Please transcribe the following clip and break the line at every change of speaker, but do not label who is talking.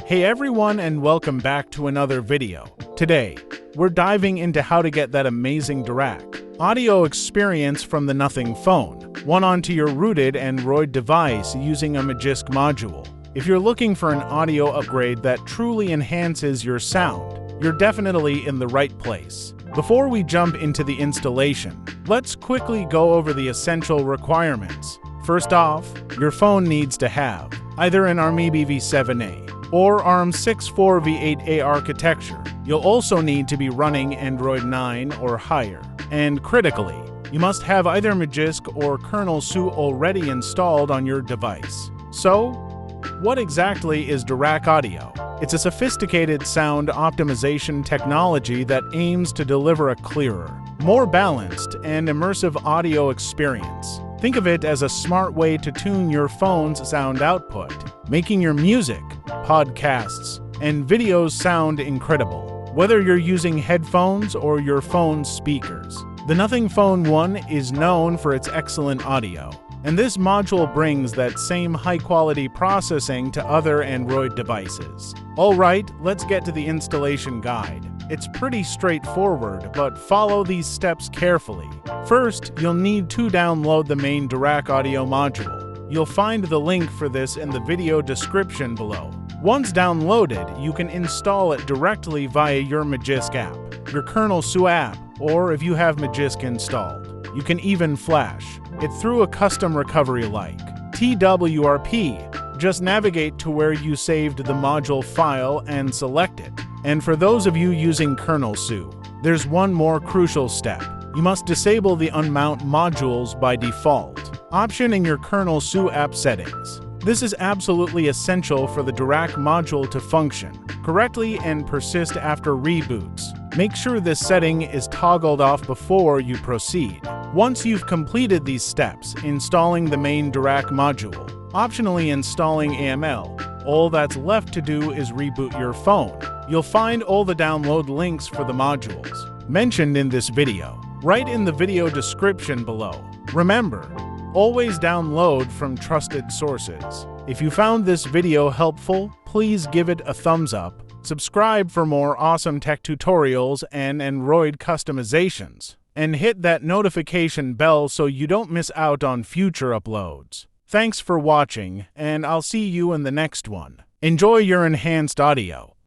Hey everyone, and welcome back to another video. Today, we're diving into how to get that amazing Dirac audio experience from the nothing phone, one onto your rooted Android device using a Magisk module. If you're looking for an audio upgrade that truly enhances your sound, you're definitely in the right place. Before we jump into the installation, let's quickly go over the essential requirements. First off, your phone needs to have either an ARM v7a or ARM64 v8a architecture. You'll also need to be running Android 9 or higher. And critically, you must have either Magisk or KernelSU already installed on your device. So, what exactly is Dirac Audio? It's a sophisticated sound optimization technology that aims to deliver a clearer, more balanced, and immersive audio experience. Think of it as a smart way to tune your phone's sound output, making your music, podcasts, and videos sound incredible, whether you're using headphones or your phone's speakers. The Nothing Phone 1 is known for its excellent audio, and this module brings that same high-quality processing to other Android devices. Alright, let's get to the installation guide. It's pretty straightforward, but follow these steps carefully. First, you'll need to download the main Dirac Audio Module. You'll find the link for this in the video description below. Once downloaded, you can install it directly via your Magisk app, your KernelSU app, or if you have Magisk installed. You can even flash it through a custom recovery like TWRP. Just navigate to where you saved the module file and select it. And for those of you using KernelSU, there's one more crucial step. You must disable the unmount modules by default option in your KernelSU app settings. This is absolutely essential for the Dirac module to function correctly and persist after reboots. Make sure this setting is toggled off before you proceed. Once you've completed these steps, installing the main Dirac module, optionally installing AML, all that's left to do is reboot your phone. You'll find all the download links for the modules mentioned in this video right in the video description below. Remember, always download from trusted sources. If you found this video helpful, please give it a thumbs up, subscribe for more awesome tech tutorials and Android customizations, and hit that notification bell so you don't miss out on future uploads. Thanks for watching, and I'll see you in the next one. Enjoy your enhanced audio.